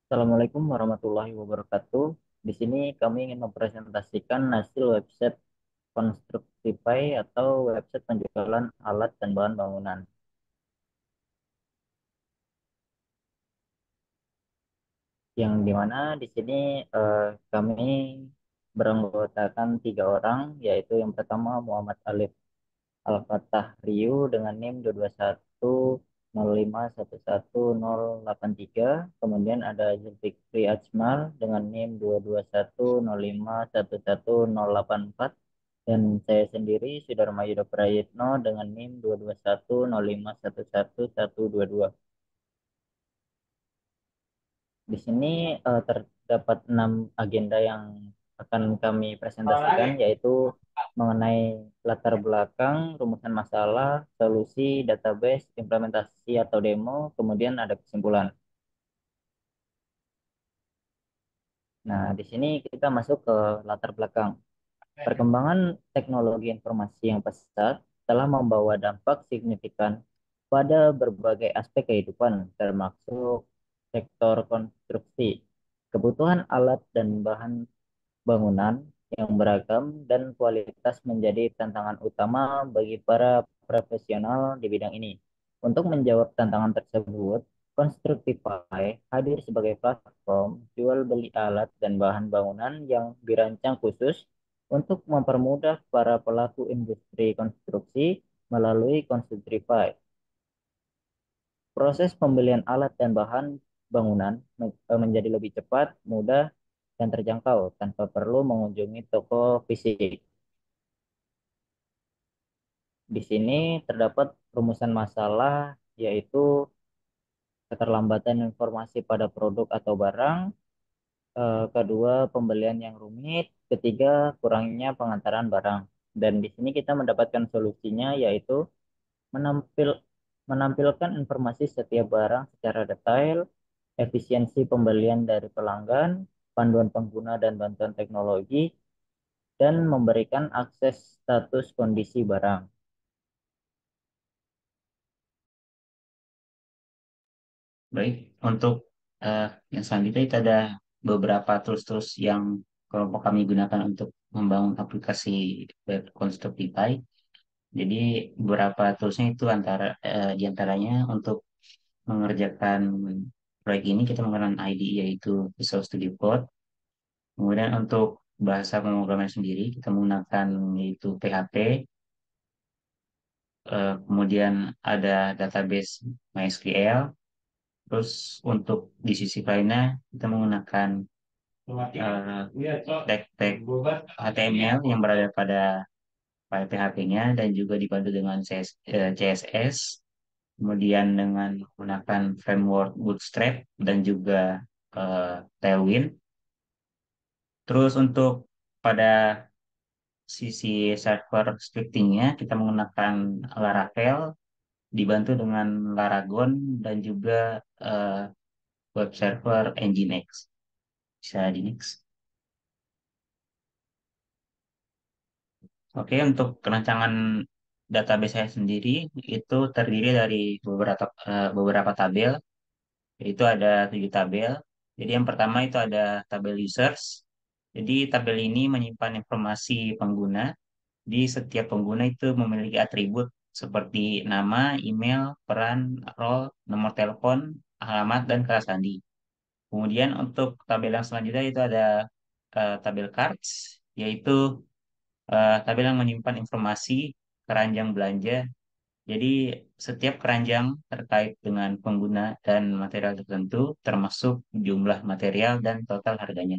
Assalamualaikum warahmatullahi wabarakatuh. Di sini kami ingin mempresentasikan hasil website Constructify atau website penjualan alat dan bahan bangunan. Yang dimana di sini kami beranggotakan 3 orang, yaitu yang pertama Muhammad Alif Al-Fatah Riu dengan NIM 22105111083. Kemudian ada Zulfikri Ajmal dengan NIM 22105111084. Dan saya sendiri Sudarma Yuda Prayitno dengan NIM 22105111122. Di sini terdapat 6 agenda yang akan kami presentasikan, yaitu mengenai latar belakang, rumusan masalah, solusi, database, implementasi atau demo, kemudian ada kesimpulan. Nah, di sini kita masuk ke latar belakang. Perkembangan teknologi informasi yang pesat telah membawa dampak signifikan pada berbagai aspek kehidupan, termasuk sektor konstruksi. Kebutuhan alat dan bahan bangunan yang beragam dan kualitas menjadi tantangan utama bagi para profesional di bidang ini. Untuk menjawab tantangan tersebut, Constructify hadir sebagai platform jual beli alat dan bahan bangunan yang dirancang khusus untuk mempermudah para pelaku industri konstruksi melalui Constructify. Proses pembelian alat dan bahan bangunan menjadi lebih cepat, mudah, dan terjangkau tanpa perlu mengunjungi toko fisik. Di sini terdapat rumusan masalah, yaitu keterlambatan informasi pada produk atau barang, kedua pembelian yang rumit, ketiga kurangnya pengantaran barang. Dan di sini kita mendapatkan solusinya, yaitu menampil menampilkan informasi setiap barang secara detail, efisiensi pembelian dari pelanggan, panduan pengguna dan bantuan teknologi, dan memberikan akses status kondisi barang. Baik, untuk eh, yang selanjutnya itu ada beberapa tools-tools yang kelompok kami gunakan untuk membangun aplikasi web Constructify. Jadi beberapa toolsnya itu di antaranya untuk mengerjakan proyek ini kita menggunakan IDE yaitu Visual Studio Code. Kemudian untuk bahasa pemrograman sendiri kita menggunakan yaitu PHP. Kemudian ada database MySQL. Terus untuk di sisi lainnya kita menggunakan tag-tag HTML yang berada pada file PHP-nya dan juga dibantu dengan CSS, kemudian dengan menggunakan framework Bootstrap dan juga Tailwind. Terus untuk pada sisi server scriptingnya kita menggunakan Laravel dibantu dengan Laragon dan juga eh, web server Nginx. Bisa di next. Oke, untuk kerancangan database saya sendiri itu terdiri dari beberapa tabel, yaitu ada 7 tabel. Jadi yang pertama itu ada tabel users. Jadi tabel ini menyimpan informasi pengguna. Di setiap pengguna itu memiliki atribut seperti nama, email, peran, role, nomor telepon, alamat, dan kelas sandi. Kemudian untuk tabel yang selanjutnya itu ada tabel cards, yaitu tabel yang menyimpan informasi keranjang belanja. Jadi setiap keranjang terkait dengan pengguna dan material tertentu, termasuk jumlah material dan total harganya.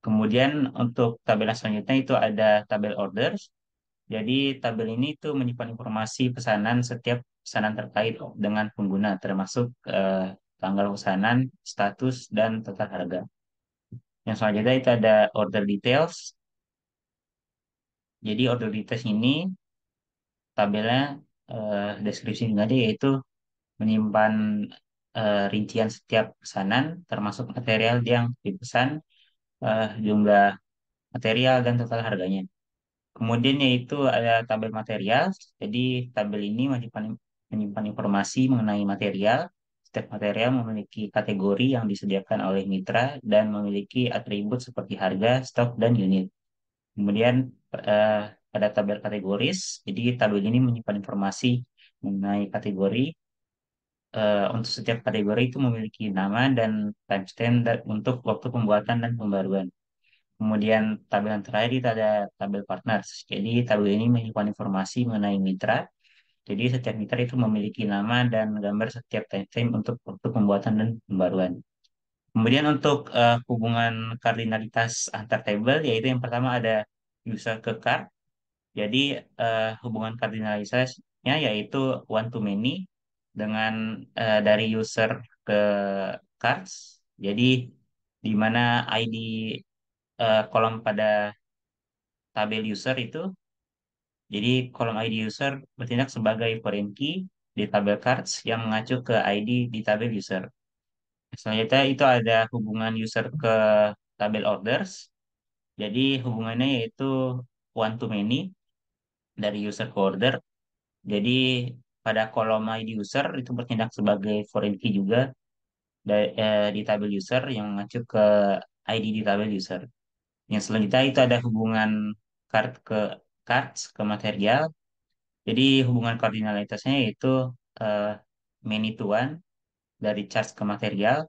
Kemudian untuk tabel yang selanjutnya itu ada tabel orders. Jadi tabel ini itu menyimpan informasi pesanan setiap pesanan terkait dengan pengguna, termasuk tanggal pesanan, status, dan total harga. Yang selanjutnya itu ada order details. Jadi order details ini tabelnya deskripsi aja yaitu menyimpan rincian setiap pesanan termasuk material yang dipesan, jumlah material dan total harganya. Kemudian yaitu ada tabel material. Jadi tabel ini menyimpan informasi mengenai material setiap material memiliki kategori yang disediakan oleh mitra dan memiliki atribut seperti harga, stok, dan unit. Kemudian eh, pada tabel kategoris, jadi tabel ini menyimpan informasi mengenai kategori. Untuk setiap kategori itu memiliki nama dan timestamp untuk waktu pembuatan dan pembaruan. Kemudian tabel yang terakhir itu ada tabel partners. Jadi tabel ini menyimpan informasi mengenai mitra. Jadi setiap mitra itu memiliki nama dan gambar setiap timestamp untuk waktu pembuatan dan pembaruan. Kemudian untuk hubungan kardinalitas antar tabel, yaitu yang pertama ada user ke card. Jadi hubungan kardinalitasnya yaitu one to many dengan dari user ke cards. Jadi di mana ID kolom pada tabel user itu, jadi kolom ID user bertindak sebagai foreign key di tabel cards yang mengacu ke ID di tabel user. Selanjutnya itu ada hubungan user ke tabel orders. Jadi hubungannya yaitu one to many dari user ke order. Jadi pada kolom ID user itu bertindak sebagai foreign key juga di tabel user yang mengacu ke ID di tabel user. Yang selanjutnya itu ada hubungan card ke cards ke material. Jadi hubungan kardinalitasnya yaitu eh, many to one dari charge ke material.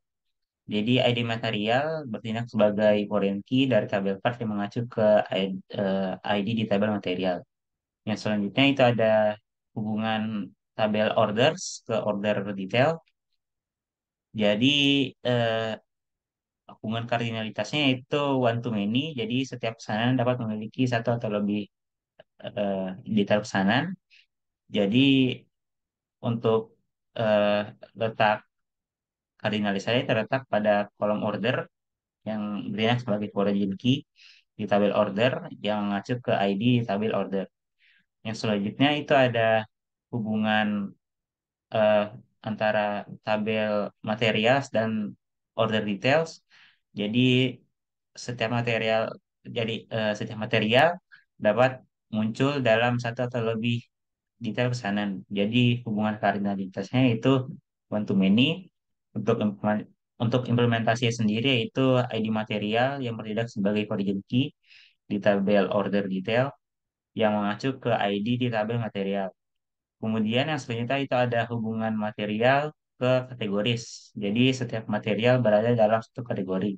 Jadi ID material bertindak sebagai foreign key dari tabel card yang mengacu ke ID di tabel material. Yang selanjutnya itu ada hubungan tabel orders ke order detail. Jadi eh, hubungan kardinalitasnya itu one to many. Jadi setiap pesanan dapat memiliki satu atau lebih eh, detail pesanan. Jadi untuk eh, letak kardinalisasi terletak pada kolom order yang bertindak sebagai foreign key di tabel order yang mengacu ke ID di tabel order. Yang selanjutnya itu ada hubungan eh, antara tabel materials dan order details. Jadi setiap material setiap material dapat muncul dalam satu atau lebih detail pesanan. Jadi hubungan kardinalitasnya itu one to many. Untuk implementasi sendiri yaitu ID material yang bertindak sebagai origin key di tabel order detail yang mengacu ke ID di tabel material. Kemudian yang selanjutnya itu ada hubungan material ke kategoris. Jadi setiap material berada dalam satu kategori.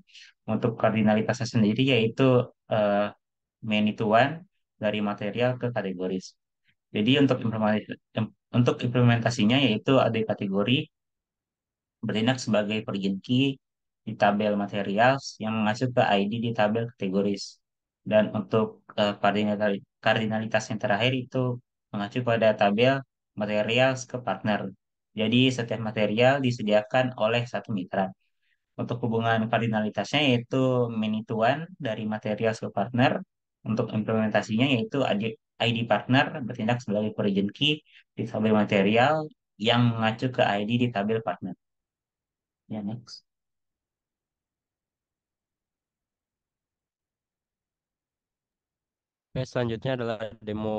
Untuk kardinalitasnya sendiri yaitu eh, many to one dari material ke kategoris. Jadi untuk implementasinya yaitu ada kategori bertindak sebagai origin key di tabel materials yang mengacu ke ID di tabel kategoris. Dan untuk kardinalitas yang terakhir itu mengacu pada tabel materials ke partner. Jadi setiap material disediakan oleh satu mitra. Untuk hubungan kardinalitasnya yaitu many to one dari materials ke partner. Untuk implementasinya yaitu ID partner bertindak sebagai origin key di tabel material yang mengacu ke ID di tabel partner. Ya, next. Oke, selanjutnya adalah demo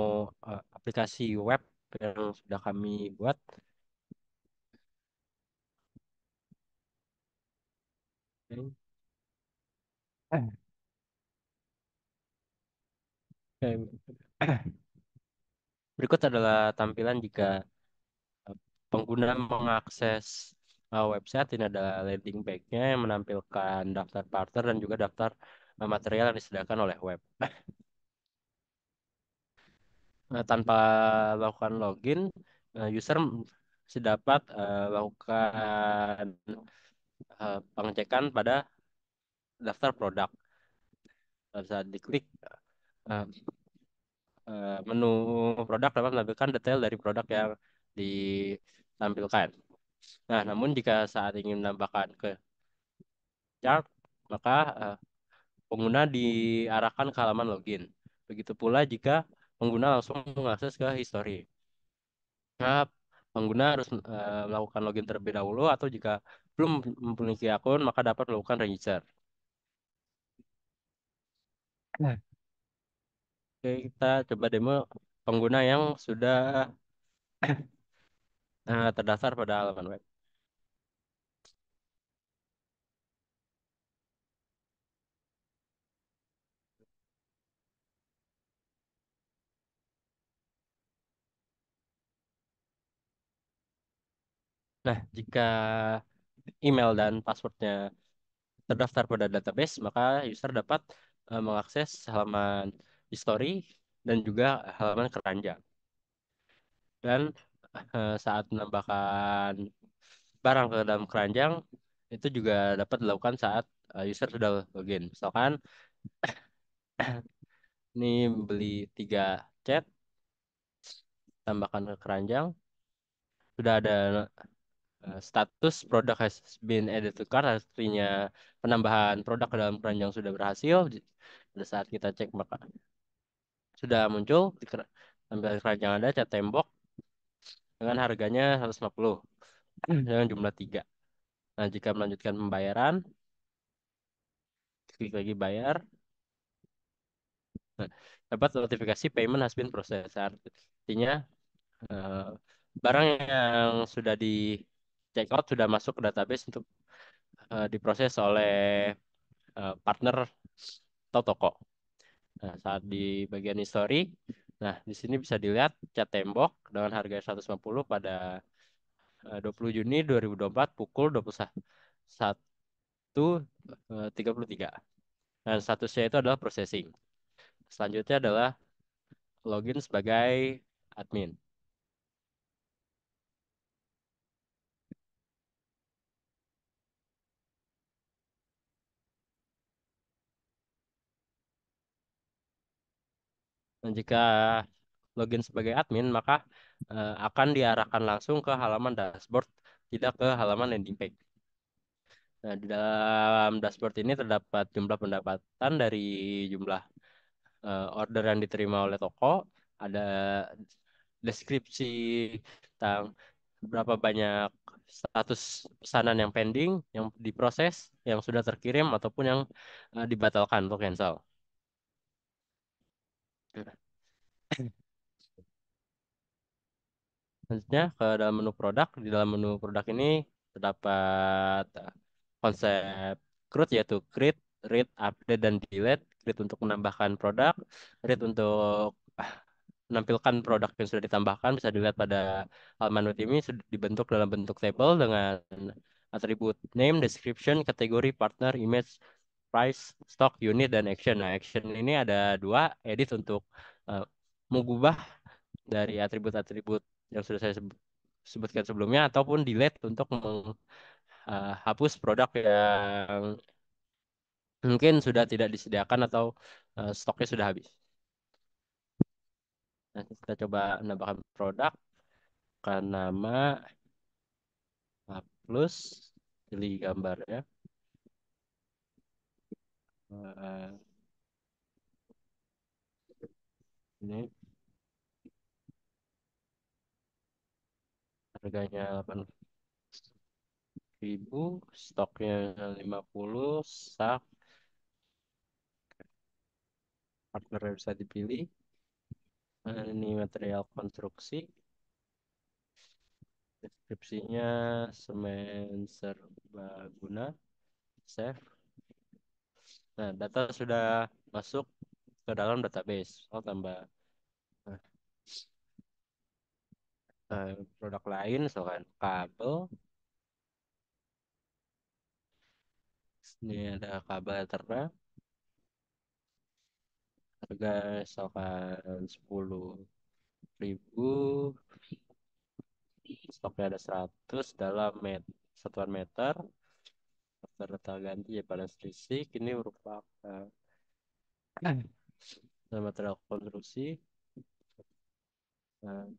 aplikasi web yang sudah kami buat. Oke. Berikut adalah tampilan jika pengguna mengakses website. Ini adalah landing page-nya yang menampilkan daftar partner dan juga daftar material yang disediakan oleh web. Tanpa lakukan login, user dapat lakukan pengecekan pada daftar produk. Pada saat diklik eh, menu produk dapat menampilkan detail dari produk yang ditampilkan. Nah, namun jika saat ingin menambahkan ke chart, maka pengguna diarahkan ke halaman login. Begitu pula jika pengguna langsung mengakses ke history. Nah, pengguna harus melakukan login terlebih dahulu atau jika belum memiliki akun, maka dapat melakukan register. Nah, oke, kita coba demo pengguna yang sudah terdaftar pada halaman web. Nah, jika email dan passwordnya terdaftar pada database, maka user dapat mengakses halaman history dan juga halaman keranjang. Dan saat menambahkan barang ke dalam keranjang, itu juga dapat dilakukan saat user sudah login. Misalkan ini beli 3 cat, tambahkan ke keranjang, sudah ada status produk has been added to cart, artinya penambahan produk ke dalam keranjang sudah berhasil. Pada saat kita cek maka sudah muncul di tampilan keranjang ada cat tembok dengan harganya 150 dengan jumlah 3. Nah, jika melanjutkan pembayaran, klik lagi bayar, nah, dapat notifikasi payment has been processed. Artinya eh, barang yang sudah di check out sudah masuk ke database untuk diproses oleh partner atau toko. Nah, saat di bagian history, nah di sini bisa dilihat cat tembok dengan harga 150 pada 20 Juni 2024 pukul 21.33. Dan statusnya itu adalah processing. Selanjutnya adalah login sebagai admin. Dan jika login sebagai admin, maka akan diarahkan langsung ke halaman dashboard, tidak ke halaman landing page. Nah, di dalam dashboard ini terdapat jumlah pendapatan dari jumlah order yang diterima oleh toko, ada deskripsi tentang berapa banyak status pesanan yang pending, yang diproses, yang sudah terkirim ataupun yang dibatalkan atau cancel. Selanjutnya ke dalam menu produk. Di dalam menu produk ini terdapat konsep CRUD yaitu create, read, update, dan delete. Create untuk menambahkan produk, read untuk menampilkan produk yang sudah ditambahkan. Bisa dilihat pada halaman web ini sudah dibentuk dalam bentuk table dengan atribut name, description, kategori, partner, image, price, stock, unit, dan action. Nah, action ini ada 2, edit untuk uh, mengubah dari atribut-atribut yang sudah saya sebutkan sebelumnya ataupun delete untuk menghapus produk yang mungkin sudah tidak disediakan atau stoknya sudah habis. Nah, kita coba menambahkan produk ke nama plus, pilih gambar ya. Eh, ini harganya 8.000, stoknya 50, sak, partner yang bisa dipilih. Ini material konstruksi. Deskripsinya semen serbaguna, save. Nah, data sudah masuk ke dalam database. Oh, tambah eh, produk lain, misalkan kabel. Ini ada kabel Ethernet. Harga misalkan 10.000. Stoknya ada 100 dalam satuan meter. Data ganti ya pada selisih. Ini merupakan material konstruksi. Nah,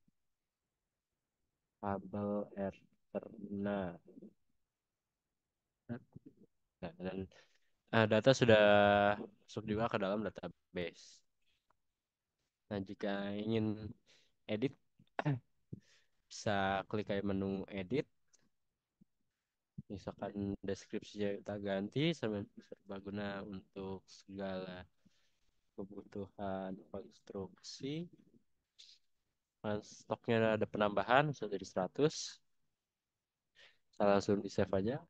kabel Ethernet. Nah, dan data sudah masuk juga ke dalam database. Nah, jika ingin edit, bisa klik kayak menu edit. Misalkan deskripsinya kita ganti serbaguna untuk segala kebutuhan konstruksi. Nah, stoknya ada penambahan, sudah jadi 100. Saya langsung di save aja.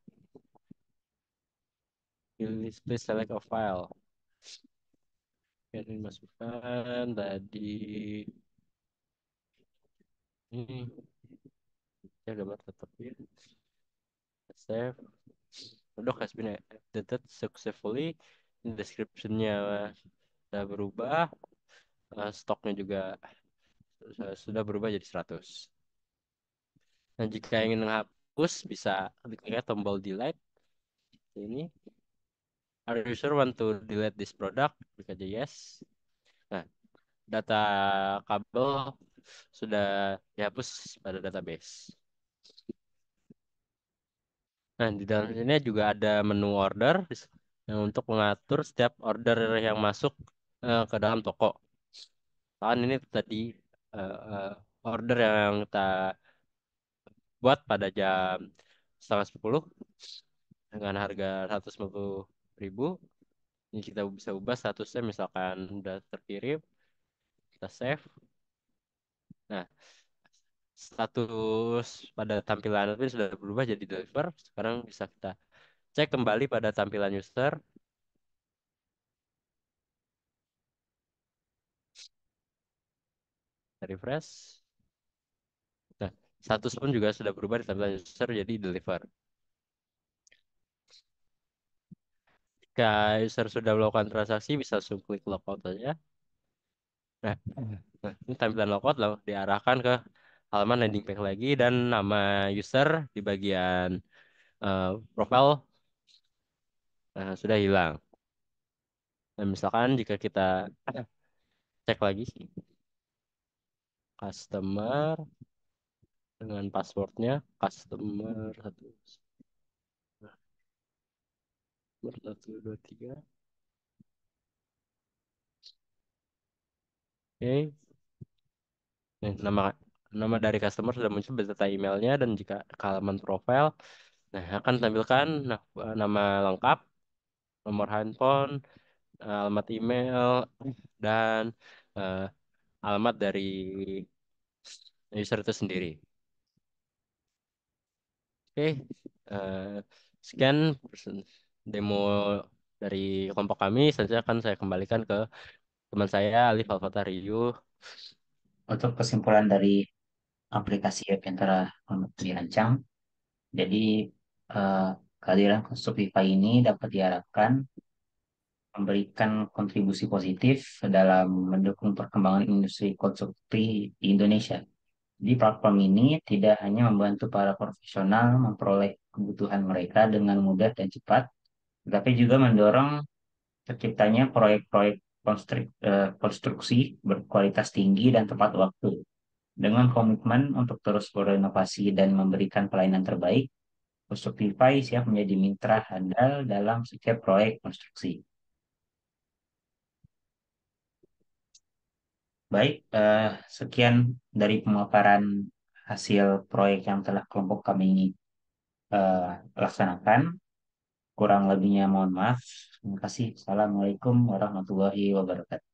Please select a file. Ini masukkan tadi ini ya gambar tetapnya save. Product has been updated successfully. Description-nya sudah berubah, stoknya juga sudah berubah jadi 100. Nah, jika ingin menghapus bisa klik tombol delete ini. Are you sure want to delete this product? Klik aja yes. Nah, data kabel sudah dihapus pada database. Nah, di dalam sini juga ada menu order yang untuk mengatur setiap order yang masuk ke dalam toko. Kan ini tadi order yang kita buat pada jam setengah 10 dengan harga 150.000. Ini kita bisa ubah statusnya misalkan udah terkirim, kita save. Nah, status pada tampilan admin sudah berubah jadi deliver. Sekarang bisa kita cek kembali pada tampilan user, refresh. Nah, status pun juga sudah berubah di tampilan user jadi deliver. Jika user sudah melakukan transaksi, bisa langsung klik logout saja. Nah, ini tampilan logout lalu diarahkan ke halaman landing page lagi dan nama user di bagian eh, profile sudah hilang. Dan misalkan jika kita cek lagi customer dengan passwordnya customer 1 2 3. Oke. Nih, nama dari customer sudah muncul beserta emailnya dan jika ke halaman profile, nah akan tampilkan nama lengkap, nomor handphone, alamat email, dan eh, alamat dari user itu sendiri. Oke, eh, sekian demo dari kelompok kami. Selanjutnya akan saya kembalikan ke teman saya Alif Alfatariyu. Untuk kesimpulan dari aplikasi web yang telah dirancang, jadi eh, kehadiran Constructify ini dapat diharapkan memberikan kontribusi positif dalam mendukung perkembangan industri konstruksi di Indonesia. Di platform ini tidak hanya membantu para profesional memperoleh kebutuhan mereka dengan mudah dan cepat, tetapi juga mendorong terciptanya proyek-proyek konstruksi berkualitas tinggi dan tepat waktu. Dengan komitmen untuk terus berinovasi dan memberikan pelayanan terbaik, Constructify siap menjadi mitra handal dalam setiap proyek konstruksi. Baik, sekian dari pemaparan hasil proyek yang telah kelompok kami eh, laksanakan. Kurang lebihnya mohon maaf. Terima kasih. Assalamualaikum warahmatullahi wabarakatuh.